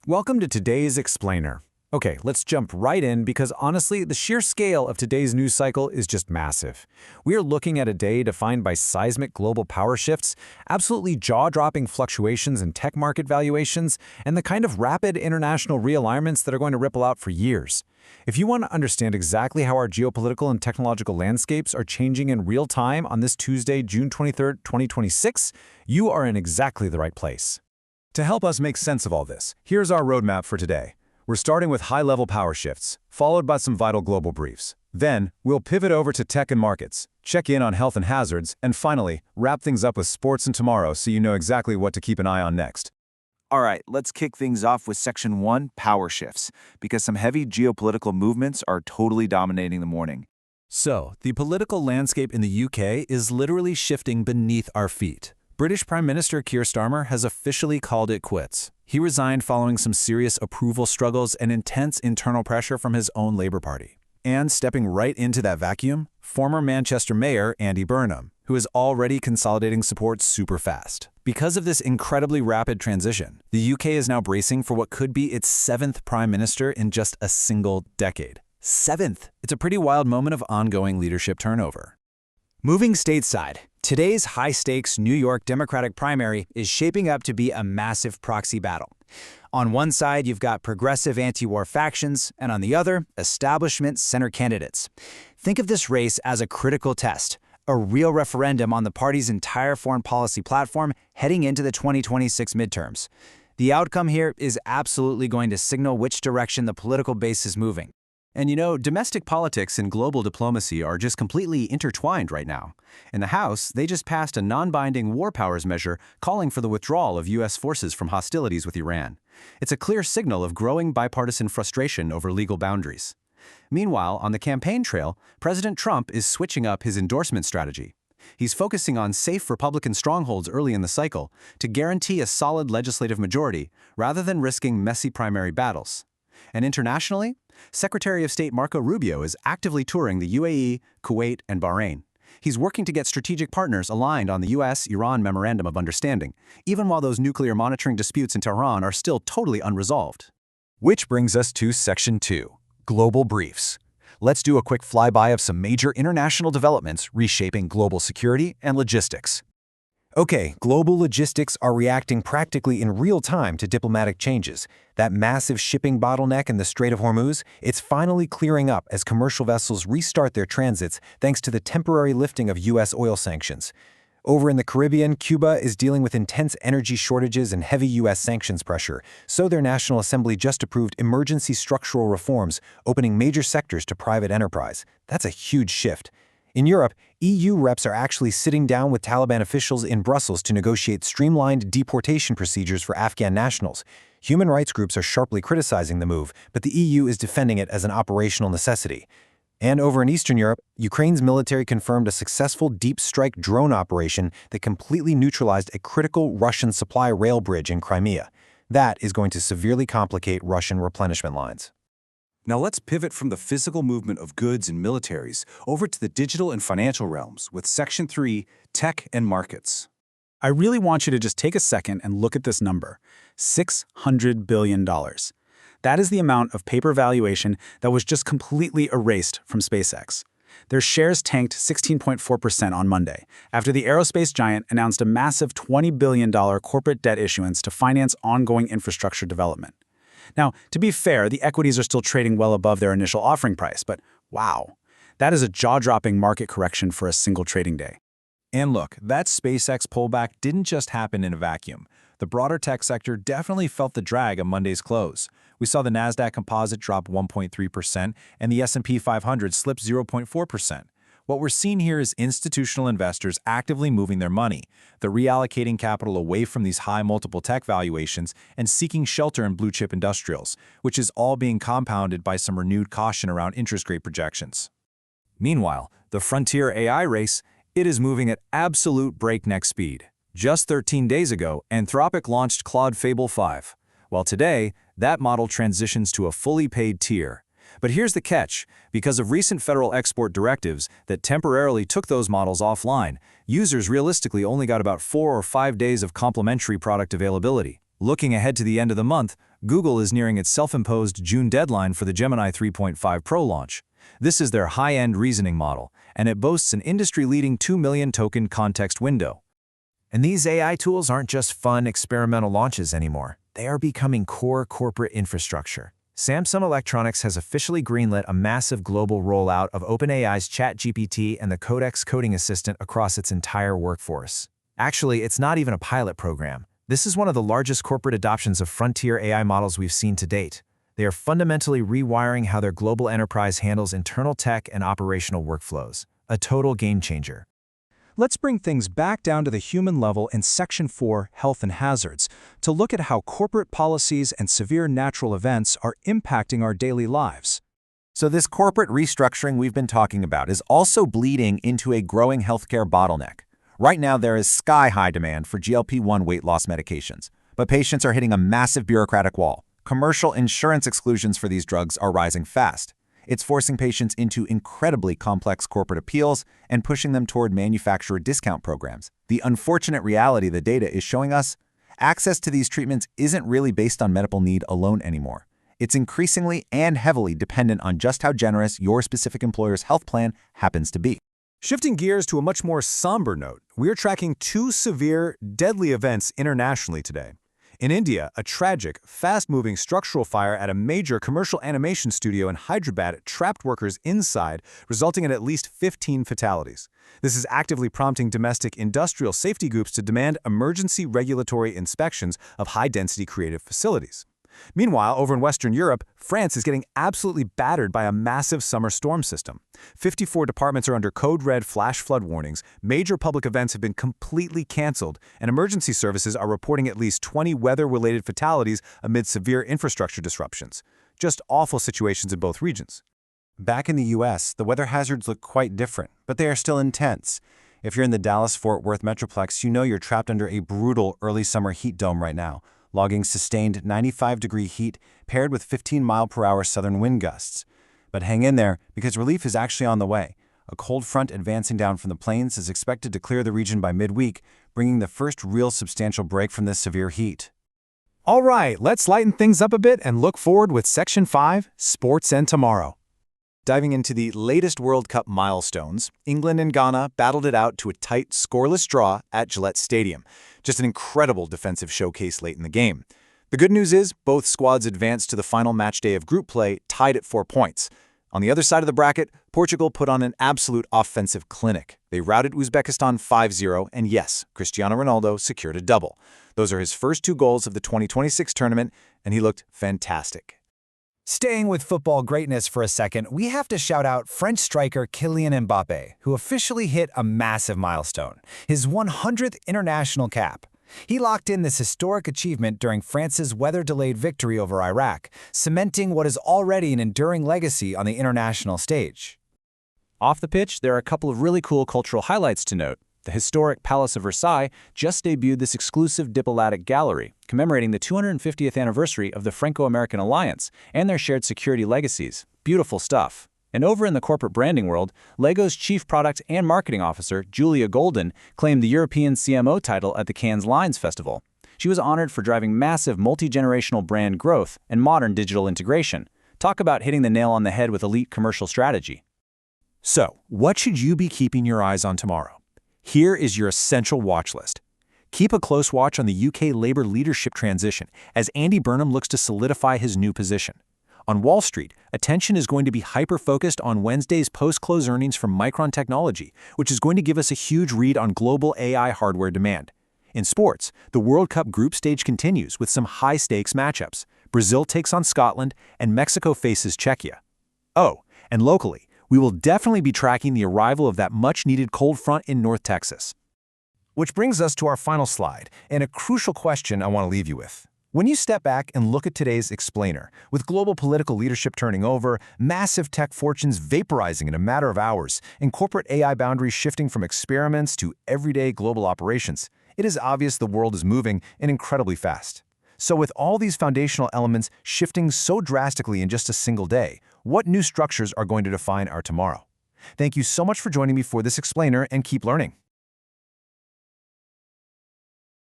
Welcome to today's Explainer. Okay, let's jump right in because honestly, the sheer scale of today's news cycle is just massive. We are looking at a day defined by seismic global power shifts, absolutely jaw-dropping fluctuations in tech market valuations, and the kind of rapid international realignments that are going to ripple out for years. If you want to understand exactly how our geopolitical and technological landscapes are changing in real time on this Tuesday, June 23, 2026, you are in exactly the right place. To help us make sense of all this, here's our roadmap for today. We're starting with high-level power shifts, followed by some vital global briefs. Then, we'll pivot over to tech and markets, check in on health and hazards, and finally, wrap things up with sports and tomorrow so you know exactly what to keep an eye on next. All right, let's kick things off with Section 1, Power Shifts, because some heavy geopolitical movements are totally dominating the morning. So, the political landscape in the UK is literally shifting beneath our feet. British Prime Minister Keir Starmer has officially called it quits. He resigned following some serious approval struggles and intense internal pressure from his own Labour Party. And stepping right into that vacuum, former Manchester Mayor Andy Burnham, who is already consolidating support super fast. Because of this incredibly rapid transition, the UK is now bracing for what could be its 7th Prime Minister in just a single decade. 7th! It's a pretty wild moment of ongoing leadership turnover. Moving stateside, today's high-stakes New York Democratic primary is shaping up to be a massive proxy battle. On one side, you've got progressive anti-war factions, and on the other, establishment center candidates. Think of this race as a critical test, a real referendum on the party's entire foreign policy platform heading into the 2026 midterms. The outcome here is absolutely going to signal which direction the political base is moving. And you know, domestic politics and global diplomacy are just completely intertwined right now. In the House, they just passed a non-binding war powers measure calling for the withdrawal of U.S. forces from hostilities with Iran. It's a clear signal of growing bipartisan frustration over legal boundaries. Meanwhile, on the campaign trail, President Trump is switching up his endorsement strategy. He's focusing on safe Republican strongholds early in the cycle to guarantee a solid legislative majority rather than risking messy primary battles. And internationally, Secretary of State Marco Rubio is actively touring the UAE, Kuwait, and Bahrain. He's working to get strategic partners aligned on the U.S.-Iran Memorandum of Understanding, even while those nuclear monitoring disputes in Tehran are still totally unresolved. Which brings us to Section 2, Global Briefs. Let's do a quick flyby of some major international developments reshaping global security and logistics. Okay, global logistics are reacting practically in real time to diplomatic changes. That massive shipping bottleneck in the Strait of Hormuz, it's finally clearing up as commercial vessels restart their transits thanks to the temporary lifting of U.S. oil sanctions. Over in the Caribbean, Cuba is dealing with intense energy shortages and heavy U.S. sanctions pressure, so their National Assembly just approved emergency structural reforms, opening major sectors to private enterprise. That's a huge shift. In Europe, EU reps are actually sitting down with Taliban officials in Brussels to negotiate streamlined deportation procedures for Afghan nationals. Human rights groups are sharply criticizing the move, but the EU is defending it as an operational necessity. And over in Eastern Europe, Ukraine's military confirmed a successful deep strike drone operation that completely neutralized a critical Russian supply rail bridge in Crimea. That is going to severely complicate Russian replenishment lines. Now let's pivot from the physical movement of goods and militaries over to the digital and financial realms with Section 3, Tech and Markets. I really want you to just take a second and look at this number, $600 billion. That is the amount of paper valuation that was just completely erased from SpaceX. Their shares tanked 16.4% on Monday after the aerospace giant announced a massive $20 billion corporate debt issuance to finance ongoing infrastructure development. Now, to be fair, the equities are still trading well above their initial offering price, but wow, that is a jaw-dropping market correction for a single trading day. And look, that SpaceX pullback didn't just happen in a vacuum. The broader tech sector definitely felt the drag of Monday's close. We saw the Nasdaq Composite drop 1.3% and the S&P 500 slip 0.4%. What we're seeing here is institutional investors actively moving their money. They're reallocating capital away from these high multiple tech valuations and seeking shelter in blue-chip industrials, which is all being compounded by some renewed caution around interest rate projections. Meanwhile, the frontier AI race, it is moving at absolute breakneck speed. Just 13 days ago, Anthropic launched Claude Fable 5, while today, that model transitions to a fully paid tier. But here's the catch. Because of recent federal export directives that temporarily took those models offline, users realistically only got about 4 or 5 days of complimentary product availability. Looking ahead to the end of the month, Google is nearing its self-imposed June deadline for the Gemini 3.5 Pro launch. This is their high-end reasoning model, and it boasts an industry-leading 2 million token context window. And these AI tools aren't just fun experimental launches anymore. They are becoming core corporate infrastructure. Samsung Electronics has officially greenlit a massive global rollout of OpenAI's ChatGPT and the Codex coding assistant across its entire workforce. Actually, it's not even a pilot program. This is one of the largest corporate adoptions of frontier AI models we've seen to date. They are fundamentally rewiring how their global enterprise handles internal tech and operational workflows. A total game changer. Let's bring things back down to the human level in Section 4, Health and Hazards, to look at how corporate policies and severe natural events are impacting our daily lives. So this corporate restructuring we've been talking about is also bleeding into a growing healthcare bottleneck. Right now, there is sky-high demand for GLP-1 weight loss medications, but patients are hitting a massive bureaucratic wall. Commercial insurance exclusions for these drugs are rising fast. It's forcing patients into incredibly complex corporate appeals and pushing them toward manufacturer discount programs. The unfortunate reality the data is showing us, access to these treatments isn't really based on medical need alone anymore. It's increasingly and heavily dependent on just how generous your specific employer's health plan happens to be. Shifting gears to a much more somber note, we're tracking two severe, deadly events internationally today. In India, a tragic, fast-moving structural fire at a major commercial animation studio in Hyderabad trapped workers inside, resulting in at least 15 fatalities. This is actively prompting domestic industrial safety groups to demand emergency regulatory inspections of high-density creative facilities. Meanwhile, over in Western Europe, France is getting absolutely battered by a massive summer storm system. 54 departments are under code red flash flood warnings, major public events have been completely canceled, and emergency services are reporting at least 20 weather-related fatalities amid severe infrastructure disruptions. Just awful situations in both regions. Back in the U.S., the weather hazards look quite different, but they are still intense. If you're in the Dallas-Fort Worth Metroplex, you know you're trapped under a brutal early summer heat dome right now, logging sustained 95-degree heat paired with 15-mile-per-hour southern wind gusts. But hang in there, because relief is actually on the way. A cold front advancing down from the plains is expected to clear the region by midweek, bringing the first real substantial break from this severe heat. All right, let's lighten things up a bit and look forward with Section 5, Sports and Tomorrow. Diving into the latest World Cup milestones, England and Ghana battled it out to a tight, scoreless draw at Gillette Stadium. Just an incredible defensive showcase late in the game. The good news is both squads advanced to the final match day of group play, tied at 4 points. On the other side of the bracket, Portugal put on an absolute offensive clinic. They routed Uzbekistan 5-0, and yes, Cristiano Ronaldo secured a double. Those are his first 2 goals of the 2026 tournament, and he looked fantastic. Staying with football greatness for a second, we have to shout out French striker Kylian Mbappé, who officially hit a massive milestone, his 100th international cap. He locked in this historic achievement during France's weather-delayed victory over Iraq, cementing what is already an enduring legacy on the international stage. Off the pitch, there are a couple of really cool cultural highlights to note. The historic Palace of Versailles just debuted this exclusive diplomatic gallery, commemorating the 250th anniversary of the Franco-American Alliance and their shared security legacies. Beautiful stuff. And over in the corporate branding world, LEGO's Chief Product and Marketing Officer, Julia Golden, claimed the European CMO title at the Cannes Lions Festival. She was honored for driving massive multi-generational brand growth and modern digital integration. Talk about hitting the nail on the head with elite commercial strategy. So, what should you be keeping your eyes on tomorrow? Here is your essential watch list. Keep a close watch on the UK Labour leadership transition as Andy Burnham looks to solidify his new position. On Wall Street, attention is going to be hyper-focused on Wednesday's post-close earnings from Micron Technology, which is going to give us a huge read on global AI hardware demand. In sports, the World Cup group stage continues with some high-stakes matchups. Brazil takes on Scotland, and Mexico faces Czechia. Oh, and locally, we will definitely be tracking the arrival of that much-needed cold front in North Texas. Which brings us to our final slide, and a crucial question I want to leave you with. When you step back and look at today's explainer, with global political leadership turning over, massive tech fortunes vaporizing in a matter of hours, and corporate AI boundaries shifting from experiments to everyday global operations, it is obvious the world is moving and incredibly fast. So with all these foundational elements shifting so drastically in just a single day, what new structures are going to define our tomorrow? Thank you so much for joining me for this explainer, and keep learning.